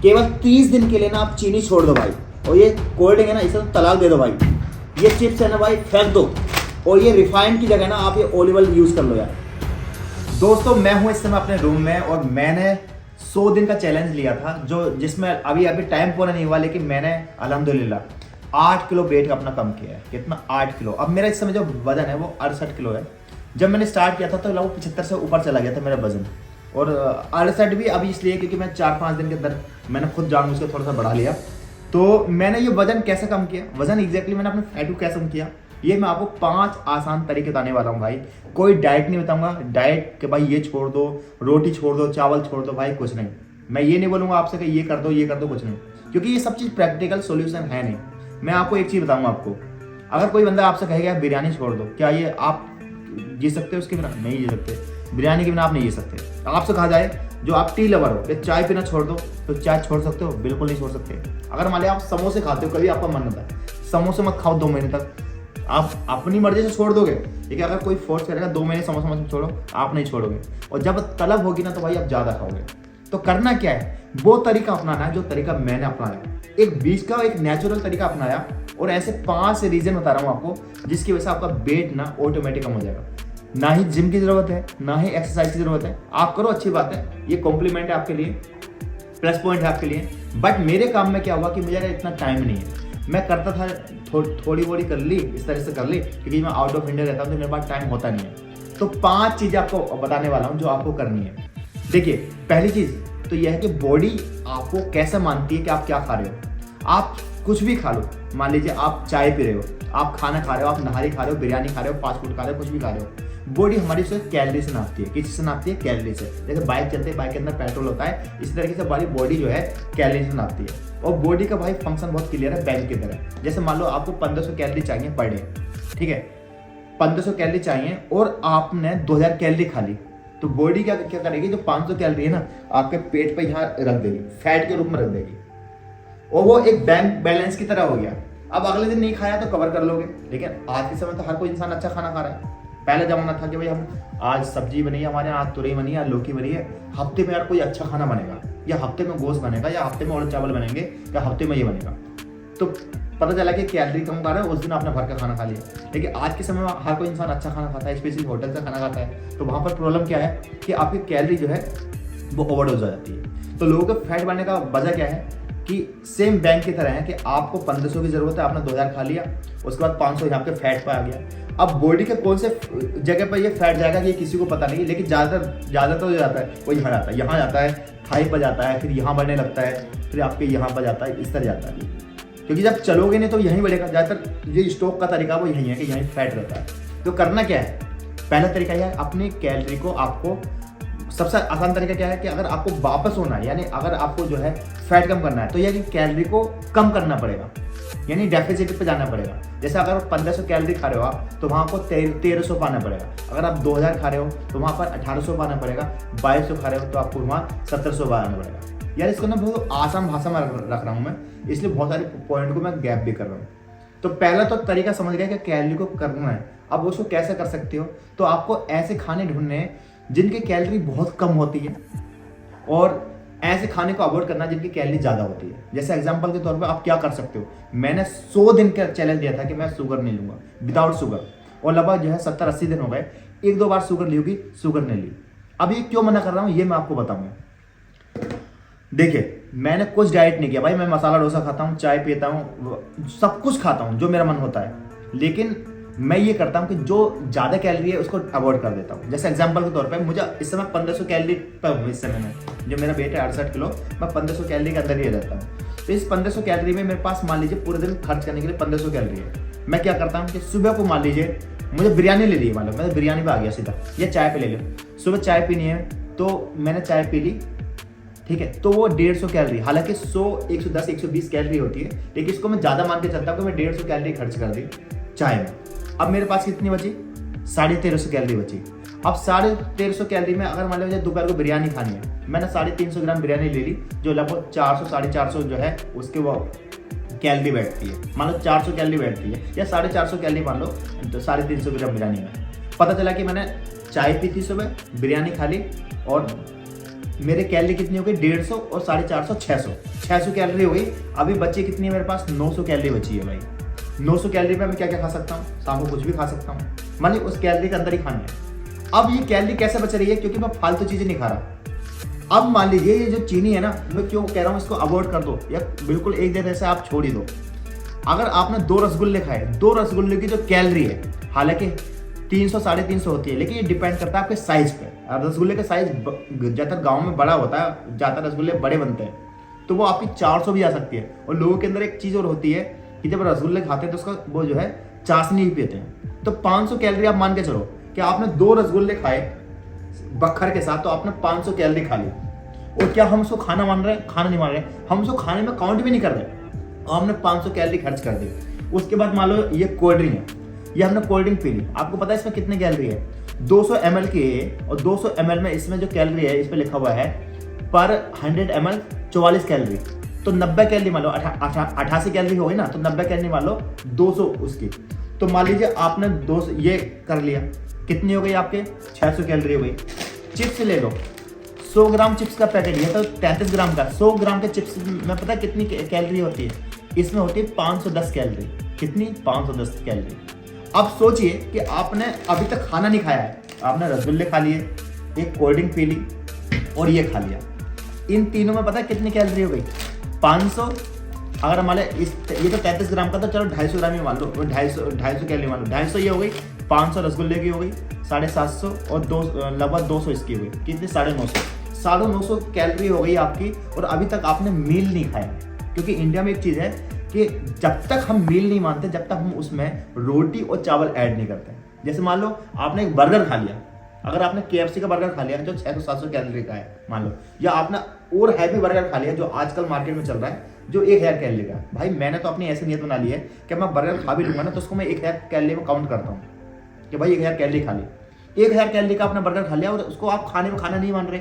केवल 30 दिन के लिए ना आप चीनी छोड़ दो भाई, और ये कोल्ड ड्रिंक है ना इसे तो तलाक दे दो भाई, ये चिप्स है ना भाई फेंक दो, और ये रिफाइंड की जगह ना आप ये ऑलिव ऑयल यूज़ कर लो यार। दोस्तों मैं हूँ इस समय अपने रूम में और मैंने 100 दिन का चैलेंज लिया था, जो जिसमें अभी टाइम पूरा नहीं हुआ, लेकिन मैंने अल्हम्दुलिल्लाह 8 किलो वेट अपना कम किया है। कितना? 8 किलो। अब मेरा इस समय जो वजन है वो 68 किलो है। जब मैंने स्टार्ट किया था तो लगभग 75 से ऊपर चला गया था मेरा वजन, और 68 भी अभी इसलिए क्योंकि मैं 4-5 दिन के अंदर मैंने खुद जानबूझ के थोड़ा सा बढ़ा लिया। तो मैंने ये वजन कैसे कम किया, वजन एग्जैक्टली मैंने अपने फैट को कैसे कम किया, ये मैं आपको 5 आसान तरीके बताने वाला हूँ भाई। कोई डाइट नहीं बताऊंगा, डाइट के भाई ये छोड़ दो, रोटी छोड़ दो, चावल छोड़ दो, भाई कुछ नहीं। मैं ये नहीं बोलूँगा आपसे कि ये कर दो ये कर दो, कुछ नहीं, क्योंकि ये सब चीज़ प्रैक्टिकल सोल्यूशन है नहीं। मैं आपको एक चीज़ बताऊँगा आपको, अगर कोई बंदा आपसे कहेगा बिरयानी छोड़ दो, क्या ये आप जी सकते हो उसके बिना? नहीं जी सकते। बिरयानी के बिना आप नहीं जी सकते। आपसे कहा जाए जो आप टी लवर हो कि चाय पीना छोड़ दो, तो चाय छोड़ सकते हो? बिल्कुल नहीं छोड़ सकते। अगर मान लिया आप समोसे खाते हो, कभी आपका मन होता है समोसे मत खाओ 2 महीने तक, आप अपनी मर्जी से छोड़ दोगे, लेकिन अगर कोई फोर्स करेगा 2 महीने समोसा मत छोड़ो, आप नहीं छोड़ोगे। और जब तलब होगी ना तो भाई आप ज़्यादा खाओगे। तो करना क्या है, वो तरीका अपनाना है जो तरीका मैंने अपनाया, एक बीच का एक नेचुरल तरीका अपनाया, और ऐसे 5 रीजन बता रहा हूँ आपको जिसकी वजह से आपका वेट ना ऑटोमेटिक कम हो जाएगा। ना ही जिम की जरूरत है, ना ही एक्सरसाइज की जरूरत है। आप करो, अच्छी बात है, ये कॉम्प्लीमेंट है आपके लिए, प्लस पॉइंट है आपके लिए। बट मेरे काम में क्या हुआ कि मुझे इतना टाइम नहीं है। मैं करता था थोड़ी बोड़ी कर ली, इस तरह से कर ली, क्योंकि मैं आउट ऑफ इंडिया रहता हूँ तो मेरे पास टाइम होता नहीं है। तो 5 चीज़ें आपको बताने वाला हूँ जो आपको करनी है। देखिए, पहली चीज़ तो यह है कि बॉडी आपको कैसे मानती है कि आप क्या खा रहे हो। आप कुछ भी खा लो, मान लीजिए आप चाय पी रहे हो, आप खाना खा रहे हो, आप नहारी खा रहे हो, बिरयानी खा रहे हो, फास्ट फूड खा रहे हो, कुछ भी खा रहे हो, बॉडी हमारी से कैलोरी से नापती है। किस से नापती है? कैलोरी से। जैसे बाइक चलते हैं, बाइक के अंदर पेट्रोल होता है, इसी तरीके से हमारी बॉडी जो है कैलोरी से नापती है। और बॉडी का भाई फंक्शन बहुत क्लियर है, बैंक की तरह। जैसे मान लो आपको 1500 कैलोरी चाहिए पर डे, ठीक है, 1500 कैलोरी चाहिए और आपने 2000 कैलोरी खा ली, तो बॉडी क्या करेगी, जो 500 कैलोरी है ना आपके पेट पे यहाँ रख देगी, फैट के रूप में रख देगी, और वो एक बैंक बैलेंस की तरह हो गया। अब अगले दिन नहीं खाया तो कवर कर लोगे। लेकिन आज के समय तो हर कोई इंसान अच्छा खाना खा रहा है। पहले जमाना था कि भाई हम आज सब्जी बनी है हमारे यहाँ, आज तुरई बनी है, आज लौकी बनी है, हफ्ते में यार कोई अच्छा खाना बनेगा, या हफ्ते में गोश्त बनेगा, या हफ्ते में और चावल बनेंगे, या हफ्ते में ये बनेगा। तो पता चला कि कैलोरी कम खा रहा है, उस दिन आपने भर का खाना खा लिया। लेकिन आज के समय में हर कोई इंसान अच्छा खाना खाता है, स्पेशली होटल से खाना खाता है, तो वहाँ पर प्रॉब्लम क्या है कि आपकी कैलोरी जो है वो ओवरडोज हो जाती है। तो लोगों के फैट बढ़ने का वजह क्या है कि सेम बैंक की तरह है कि आपको 1500 की जरूरत है, आपने 2000 खा लिया, उसके बाद 500 यहाँ पे फैट पर आ गया। अब बॉडी के कौन से जगह पर ये फैट जाएगा ये किसी को पता नहीं, लेकिन ज़्यादातर हो जाता है वो यहाँ जाता है, यहाँ जाता है, थाई पर जाता है, फिर यहाँ बढ़ने लगता है, फिर आपके यहाँ पर जाता है, इस तरह जाता है। क्योंकि जब चलोगे नहीं तो यहीं बढ़ेगा। ज़्यादातर ये स्टॉक का तरीका वो यही है कि यहीं फैट रहता है। तो करना क्या है, पहला तरीका यह है, अपनी कैलोरी को आपको, सबसे आसान तरीका क्या है कि अगर आपको वापस होना है, यानी अगर आपको जो है फैट कम करना है, तो यह कि कैलोरी को कम करना पड़ेगा, यानी डेफिसिट पे जाना पड़ेगा। जैसे अगर 1500 कैलोरी खा रहे हो आप, तो वहाँ आपको 1300 पाना पड़ेगा। अगर आप 2000 खा रहे हो तो वहाँ पर 1800 पाना पड़ेगा। 2200 खा रहे हो तो आपको वहाँ 1700 पाना पड़ेगा। यार इसको ना बहुत आसान भाषा में रख रहा हूँ मैं, इसलिए बहुत सारे पॉइंट को मैं गैप भी कर रहा हूँ। तो पहला तो तरीका समझ गया कि कैलोरी को करना है। अब उसको कैसे कर सकते हो, तो आपको ऐसे खाने ढूंढने हैं जिनकी कैलोरी बहुत कम होती है, और ऐसे खाने को अवॉइड करना जिनकी कैलोरी ज़्यादा होती है। जैसे एग्जांपल के तौर पे आप क्या कर सकते हो, मैंने 100 दिन का चैलेंज दिया था कि मैं शुगर नहीं लूँगा, विदाउट शुगर, और लगभग जो है 70-80 दिन हो गए, 1-2 बार शुगर ली होगी, शुगर नहीं ली। अब ये क्यों मना कर रहा हूँ ये मैं आपको बताऊँगा। देखिए, मैंने कुछ डाइट नहीं किया भाई, मैं मसाला डोसा खाता हूँ, चाय पीता हूँ, सब कुछ खाता हूँ जो मेरा मन होता है, लेकिन मैं ये करता हूँ कि जो ज़्यादा कैलोरी है उसको अवॉइड कर देता हूँ। जैसे एग्जांपल के तौर पे मुझे इस समय 1500 कैलोरी पर हूँ, इस समय में जो मेरा वेट है 68 किलो, मैं 1500 कैलोरी के अंदर ही रहता हूँ। तो इस 1500 कैलोरी में मेरे पास मान लीजिए पूरे दिन खर्च करने के लिए 1500 कैलोरी है। मैं क्या करता हूँ कि सुबह को मान लीजिए मुझे बिरयानी ले ली, मान लो मैं बिरयानी पर आ गया सीधा, या चाय पे ले लो। सुबह चाय पीनी है तो मैंने चाय पी ली, ठीक है, तो वो 150 कैलोरी, हालांकि 100, 110, 120 कैलोरी होती है, लेकिन इसको मैं ज़्यादा मान के चलता हूँ कि मैं 150 कैलोरी खर्च कर दी चाय में। अब मेरे पास कितनी बची? 1350 कैलोरी बची। अब 1350 कैलोरी में अगर मान लीजिए दोपहर को बिरयानी खानी है, मैंने 350 ग्राम बिरयानी ले ली, जो लगभग 400-450 जो है उसके वो कैलोरी बैठती है। मान लो 400 कैलोरी बैठती है, या 450 कैलोरी मान लो, तो 350 ग्राम बिरयानी में। पता चला कि मैंने चाय पी थी सुबह, बिरयानी खा ली, और मेरे कैलोरी कितनी हो गई 150 और 450 600 कैलोरी हो गई। अभी बच्चे कितनी है मेरे पास 900 कैलोरी बची है भाई। 900 कैलोरी पे मैं क्या क्या खा सकता हूँ, शाम को कुछ भी खा सकता हूँ, मान ली उस कैलोरी के अंदर ही खाना है। अब ये कैलोरी कैसे बच रही है, क्योंकि मैं फालतू चीजें नहीं खा रहा। अब मान लीजिए ये जो चीनी है ना, मैं क्यों कह रहा हूँ इसको अवॉइड कर दो या बिल्कुल एक दिन ऐसे आप छोड़ ही दो। अगर आपने 2 रसगुल्ले खाए, 2 रसगुल्ले की जो कैलोरी है हालांकि 300 350 होती है, लेकिन ये डिपेंड करता है आपके साइज पे। रसगुल्ले का साइज ज़्यादातर गांव में बड़ा होता है, ज़्यादातर रसगुल्ले बड़े बनते हैं, तो वो आपकी 400 भी आ सकती है। और लोगों के अंदर एक चीज़ और होती है कि जब रसगुल्ले खाते हैं तो उसका वो जो है चाशनी भी पीते हैं। तो 500 कैलोरी आप मान के चलो कि आपने 2 रसगुल्ले खाए बखर के साथ, तो आपने 500 कैलोरी खा ली। और क्या हम उसको खाना मान रहे हैं? खाना नहीं मान रहे, हम उसको खाने में काउंट भी नहीं कर रहे, और हमने 500 कैलोरी खर्च कर दी। उसके बाद मान लो ये कोल्ड ड्रिंक है, ये हमने कोल्ड ड्रिंक पी ली। आपको पता है इसमें कितनी कैलोरी है? 200 ml की है, और 200 ml में इसमें जो कैलोरी है इस पर लिखा हुआ है पर 100 ml 44 कैलोरी। तो 90 कैलोरी मान लो, 88 कैलोरी हो गई ना, तो 90 कैलोरी मान लो 200 उसकी। तो मान लीजिए आपने 200 ये कर लिया, कितनी हो गई आपके 600 कैलोरी हो गई। चिप्स ले लो, 100 ग्राम चिप्स का पैकेट, ये तो 33 ग्राम का। 100 ग्राम के चिप्स में पता है कितनी कैलोरी होती है? इसमें होती है 510 कैलोरी। कितनी? 510 कैलोरी। अब सोचिए कि आपने अभी तक खाना नहीं खाया है, आपने रसगुल्ले खा लिए, एक कोल्ड ड्रिंक पी ली और ये खा लिया। इन तीनों में पता है कितनी कैलोरी हो गई? 500। अगर मान लें ये तो 33 ग्राम का, तो चलो 250 ग्राम ही मान लो, 250 कैलोरी मान लो। 250 ये हो गई, 500 रसगुल्ले की हो गई, 750 और लगभग 200 इसकी हो गई। कितनी? 950 कैलोरी हो गई आपकी। और अभी तक आपने मील नहीं खाया, क्योंकि इंडिया में एक चीज़ है कि जब तक हम मील नहीं मानते, जब तक हम उसमें रोटी और चावल ऐड नहीं करते। जैसे मान लो आपने एक बर्गर खा लिया, अगर आपने KFC का बर्गर खा लिया जो 600-700 कैलोरी का है मान लो, या आपने और हैवी बर्गर खा लिया जो आजकल मार्केट में चल रहा है जो 1000 कैलोरी का। भाई मैंने तो अपनी ऐसी नीयत बना ली है कि मैं बर्गर खा भी लूंगा ना, तो उसको मैं 1000 कैलोरी में काउंट करता हूँ कि भाई 1000 कैलोरी खा ली। 1000 कैलोरी का आपने बर्गर खा लिया और उसको आप खाने में खाना नहीं मान रहे,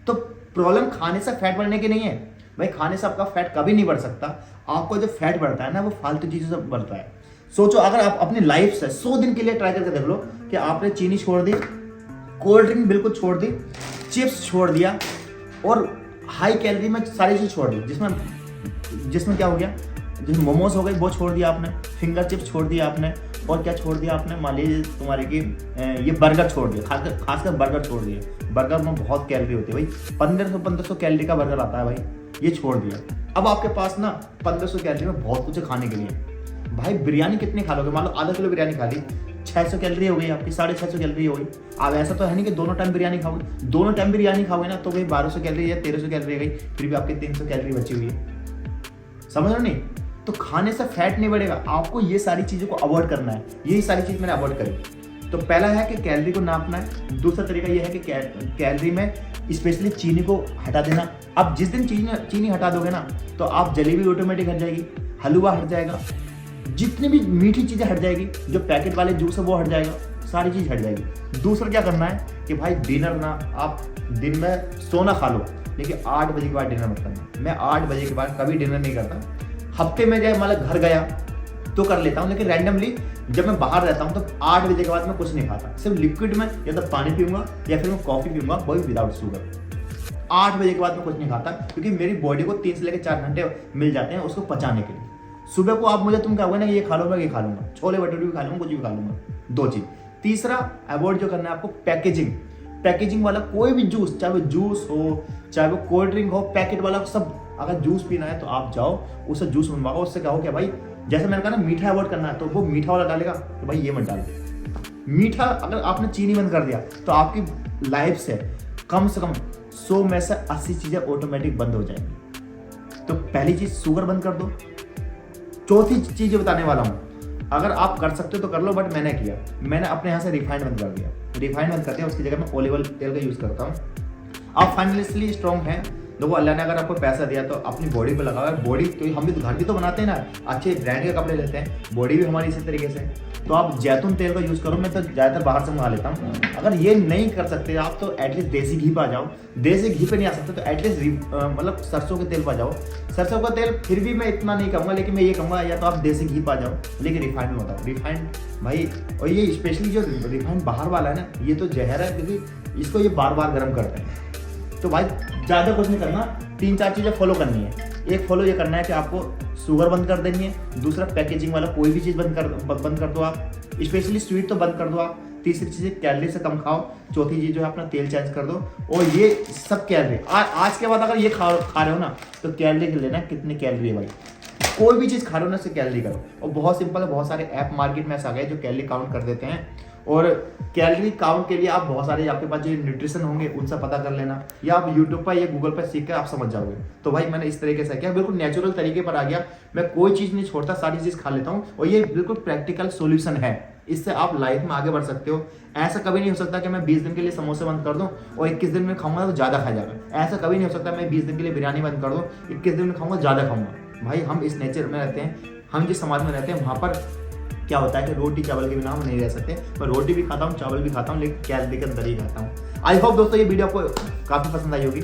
तो प्रॉब्लम खाने से फैट बढ़ने की नहीं है भाई। खाने से आपका फैट कभी नहीं बढ़ सकता। आपको जो फैट बढ़ता है ना, वो फालतू चीज़ों से बढ़ता है। सोचो अगर आप अपनी लाइफ से 100 दिन के लिए ट्राई करके देख लो कि आपने चीनी छोड़ दी, कोल्ड ड्रिंक बिल्कुल छोड़ दी, चिप्स छोड़ दिया, और हाई कैलोरी में सारी चीज़ छोड़ दी, जिसमें क्या हो गया, जैसे मोमोज हो गए वो छोड़ दिया आपने, फिंगर चिप्स छोड़ दिया आपने, और क्या छोड़ दिया आपने? मान लीजिए तुम्हारे की ये बर्गर छोड़ दिया, खासकर बर्गर छोड़ दिया। बर्गर में बहुत कैलोरी होती है भाई, 1500 कैलोरी का बर्गर आता है भाई, ये छोड़ दिया। अब आपके पास ना 1500 कैलोरी में बहुत कुछ है खाने के लिए। भाई बिरयानी कितनी खा लोगे? मान लो आधा किलो बिरयानी खा ली, 600 कैलोरी हो गई आपकी, 650 कैलोरी हो गई। अब ऐसा तो है नहीं कि दोनों टाइम बिरयानी खाओगे, दोनों टाइम बिरयानी खाओगे ना तो भाई 1200 कैलोरी या 1300 कैलोरी गई, फिर भी आपकी 300 कैलोरी बची हुई है। समझ रहे नहीं? तो खाने से फैट नहीं बढ़ेगा। आपको ये सारी चीज़ों को अवॉइड करना है। यही सारी चीज़ मैंने अवॉइड करी। तो पहला है कि कैलोरी को नापना है। दूसरा तरीका ये है कि कैलोरी में स्पेशली चीनी को हटा देना। अब जिस दिन चीनी हटा दोगे ना, तो आप जलेबी ऑटोमेटिक हट जाएगी, हलवा हट जाएगा, जितनी भी मीठी चीज़ें हट जाएगी, जो पैकेट वाले जूस है वो हट जाएगा, सारी चीज़ हट जाएगी। दूसरा क्या करना है कि भाई डिनर ना, आप दिन में सोना खा लो, लेकिन 8 बजे के बाद डिनर मत करना। मैं 8 बजे के बाद कभी डिनर नहीं करता। हफ्ते में जब मतलब घर गया तो कर लेता हूँ, लेकिन रैंडमली जब मैं बाहर रहता हूँ तो 8 बजे के बाद मैं कुछ नहीं खाता। सिर्फ लिक्विड में या तो पानी पीऊंगा या फिर मैं कॉफ़ी पीऊंगा, वो भी विदाउट शुगर। 8 बजे के बाद मैं कुछ नहीं खाता, क्योंकि मेरी बॉडी को 3 से लेकर 4 घंटे मिल जाते हैं उसको पचाने के लिए। सुबह को आप मुझे तुम कहोगे ना ये खा लो, मैं ये खा लूंगा, छोले भटूरे भी खा लूंगा, कुछ भी खा लूंगा। 2 चीज़। तीसरा अवॉइड जो करना है आपको, पैकेजिंग वाला कोई भी जूस, चाहे वो जूस हो चाहे वो कोल्ड ड्रिंक हो, पैकेट वाला सब। अगर जूस पीना है तो आप जाओ उससे जूस बनवाओ। उससे कहो कि भाई जैसे मैंने कहा ना मीठा अवॉइड करना है, तो वो मीठा वाला डालेगा तो भाई ये मत डालो मीठा। अगर आपने चीनी बंद कर दिया तो आपकी लाइफ से कम 100 में से 80 चीज़ें ऑटोमेटिक बंद हो जाएंगी। तो पहली चीज़ शुगर बंद कर दो। चौथी चीज़ बताने वाला हूँ, अगर आप कर सकते हो तो कर लो, बट मैंने किया, मैंने अपने यहाँ से रिफाइंड बंद कर दिया। रिफाइंड बंद करते हैं, उसकी जगह मैं ऑलिव ऑयल तेल का यूज़ करता हूँ। आप फाइनेंशियली स्ट्रॉन्ग हैं, देखो अल्लाह ने अगर आपको पैसा दिया तो अपनी बॉडी पे लगाओ। बॉडी तो हम भी तो घर भी तो बनाते हैं ना, अच्छे ब्रांड के कपड़े लेते हैं, बॉडी भी हमारी इसी तरीके से। तो आप जैतून तेल का यूज़ करो, मैं तो ज़्यादातर बाहर से मंगा लेता हूँ। अगर ये नहीं कर सकते आप तो एटलीस्ट देसी घी पर आ जाओ। देसी घी पे नहीं आ सकते तो एटलीस्ट मतलब सरसों के तेल पर जाओ। सरसों का तेल फिर भी मैं इतना नहीं कहूँगा, लेकिन मैं ये कहूँगा या तो आप देसी घी पर आ जाओ, लेकिन रिफाइंड में बताओ। रिफाइंड भाई, और ये स्पेशली जो रिफाइंड बाहर वाला है ना, ये तो जहर है, क्योंकि इसको ये बार बार गर्म करते हैं। तो भाई ज़्यादा कुछ नहीं करना, 3-4 चीज़ें फॉलो करनी है। एक फॉलो ये करना है कि आपको शुगर बंद कर देनी है। दूसरा, पैकेजिंग वाला कोई भी चीज़ बंद कर दो आप, स्पेशली स्वीट तो बंद कर दो आप। तीसरी चीज़, कैलोरी से कम खाओ। चौथी चीज़ जो है अपना तेल चेंज कर दो। और ये सब कैलोरी आज के बाद अगर ये खा रहे हो ना, तो कैलोरी लेना कितनी कैलोरी है भाई। कोई भी चीज़ खा रहे हो ना, उससे कैलोरी करो। और बहुत सिंपल है, बहुत सारे ऐप मार्केट में ऐसा आ गए जो कैलोरी काउंट कर देते हैं। और कैलोरी काउंट के लिए आप बहुत सारे आपके पास जो न्यूट्रिशन होंगे उनसे पता कर लेना, या आप यूट्यूब पर या गूगल पर सीख कर आप समझ जाओगे। तो भाई मैंने इस तरीके से किया, बिल्कुल नेचुरल तरीके पर आ गया। मैं कोई चीज़ नहीं छोड़ता, सारी चीज़ खा लेता हूँ। और ये बिल्कुल प्रैक्टिकल सोल्यूशन है, इससे आप लाइफ में आगे बढ़ सकते हो। ऐसा कभी नहीं हो सकता कि मैं 20 दिन के लिए समोसे बंद कर दूं और 21 दिन में खाऊंगा तो ज़्यादा खा जाएगा। ऐसा कभी नहीं हो सकता मैं 20 दिन के लिए बिरयानी बंद कर दूं, 21 दिन में खाऊंगा ज़्यादा खाऊंगा। भाई हम इस नेचर में रहते हैं, हम जिस समाज में रहते हैं वहाँ पर क्या होता है कि रोटी चावल के बिना हम नहीं रह सकते। मैं रोटी भी खाता हूँ, चावल भी खाता हूँ, लेकिन कैलोरी के अंदर ही खाता हूँ। आई होप दोस्तों ये वीडियो आपको काफ़ी पसंद आई होगी।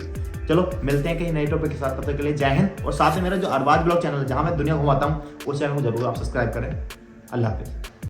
चलो मिलते हैं कहीं नए टॉपिक के साथ, तब तक के लिए जय हिंद। और साथ में मेरा जो अरबाज ब्लॉग चैनल है जहाँ मैं दुनिया घुमाता हूँ, उस चैनल को जरूर आप सब्सक्राइब करें। अल्लाह हाफिज़।